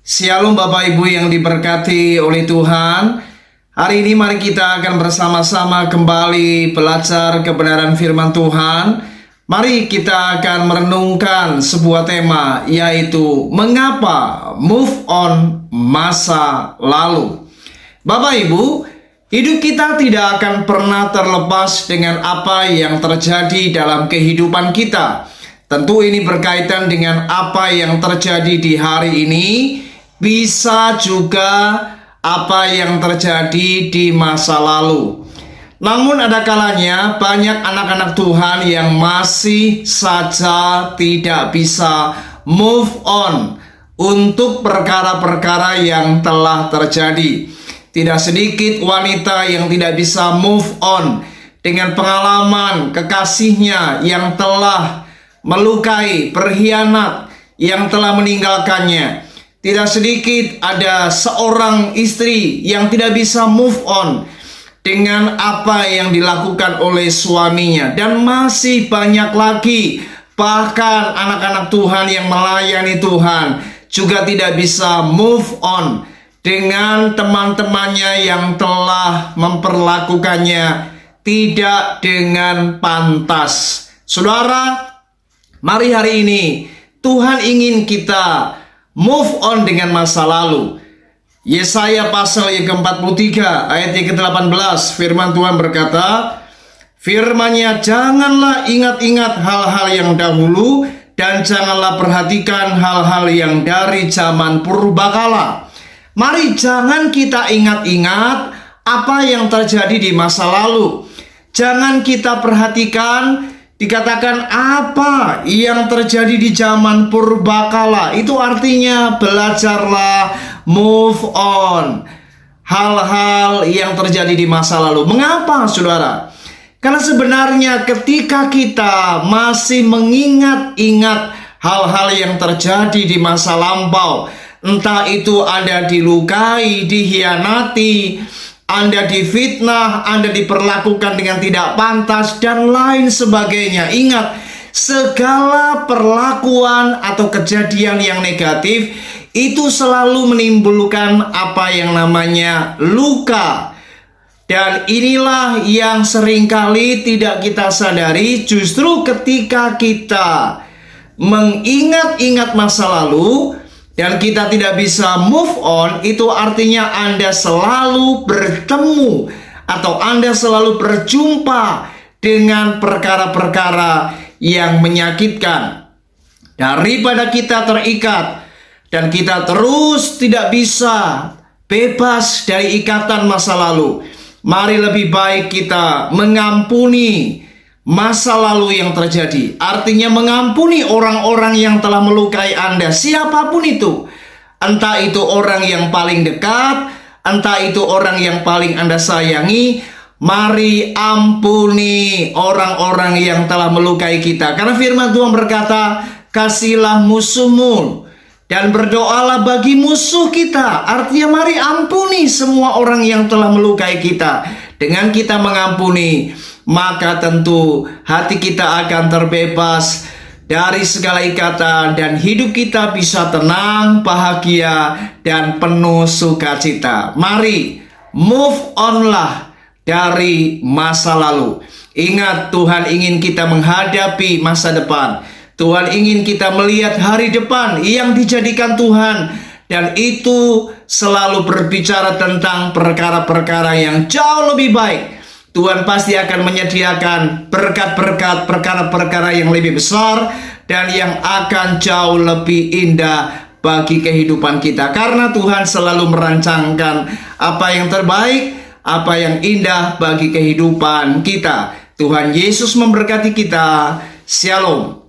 Shalom Bapak Ibu yang diberkati oleh Tuhan. Hari ini mari kita akan bersama-sama kembali belajar kebenaran firman Tuhan. Mari kita akan merenungkan sebuah tema, yaitu mengapa move on masa lalu. Bapak Ibu, hidup kita tidak akan pernah terlepas dengan apa yang terjadi dalam kehidupan kita. Tentu ini berkaitan dengan apa yang terjadi di hari ini, bisa juga apa yang terjadi di masa lalu. Namun ada kalanya banyak anak-anak Tuhan yang masih saja tidak bisa move on untuk perkara-perkara yang telah terjadi. Tidak sedikit wanita yang tidak bisa move on dengan pengalaman kekasihnya yang telah melukai, berkhianat, yang telah meninggalkannya. Tidak sedikit ada seorang istri yang tidak bisa move on dengan apa yang dilakukan oleh suaminya. Dan masih banyak lagi, bahkan anak-anak Tuhan yang melayani Tuhan juga tidak bisa move on dengan teman-temannya yang telah memperlakukannya tidak dengan pantas. Saudara, mari hari ini Tuhan ingin kita move on dengan masa lalu. Yesaya pasal yang ke-43 ayat yang ke-18, firman Tuhan berkata, firman-Nya, janganlah ingat-ingat hal-hal yang dahulu, dan janganlah perhatikan hal-hal yang dari zaman purbakala. Mari jangan kita ingat-ingat apa yang terjadi di masa lalu. Jangan kita perhatikan dikatakan apa yang terjadi di zaman purbakala. Itu artinya belajarlah move on hal-hal yang terjadi di masa lalu. Mengapa, saudara? Karena sebenarnya ketika kita masih mengingat-ingat hal-hal yang terjadi di masa lampau, entah itu Anda dilukai, dikhianati, Anda difitnah, Anda diperlakukan dengan tidak pantas, dan lain sebagainya. Ingat, segala perlakuan atau kejadian yang negatif itu selalu menimbulkan apa yang namanya luka. Dan inilah yang seringkali tidak kita sadari. Justru ketika kita mengingat-ingat masa lalu dan kita tidak bisa move on, itu artinya Anda selalu bertemu atau Anda selalu berjumpa dengan perkara-perkara yang menyakitkan. Daripada kita terikat dan kita terus tidak bisa bebas dari ikatan masa lalu, mari lebih baik kita mengampuni masa lalu yang terjadi. Artinya mengampuni orang-orang yang telah melukai Anda, siapapun itu. Entah itu orang yang paling dekat, entah itu orang yang paling Anda sayangi. Mari ampuni orang-orang yang telah melukai kita. Karena firman Tuhan berkata, kasihilah musuhmu dan berdoalah bagi musuh kita. Artinya mari ampuni semua orang yang telah melukai kita. Dengan kita mengampuni, maka tentu hati kita akan terbebas dari segala ikatan dan hidup kita bisa tenang, bahagia, dan penuh sukacita. Mari move on lah dari masa lalu. Ingat, Tuhan ingin kita menghadapi masa depan. Tuhan ingin kita melihat hari depan yang dijadikan Tuhan, dan itu selalu berbicara tentang perkara-perkara yang jauh lebih baik. Tuhan pasti akan menyediakan berkat-berkat, perkara-perkara yang lebih besar dan yang akan jauh lebih indah bagi kehidupan kita. Karena Tuhan selalu merancangkan apa yang terbaik, apa yang indah bagi kehidupan kita. Tuhan Yesus memberkati kita. Shalom.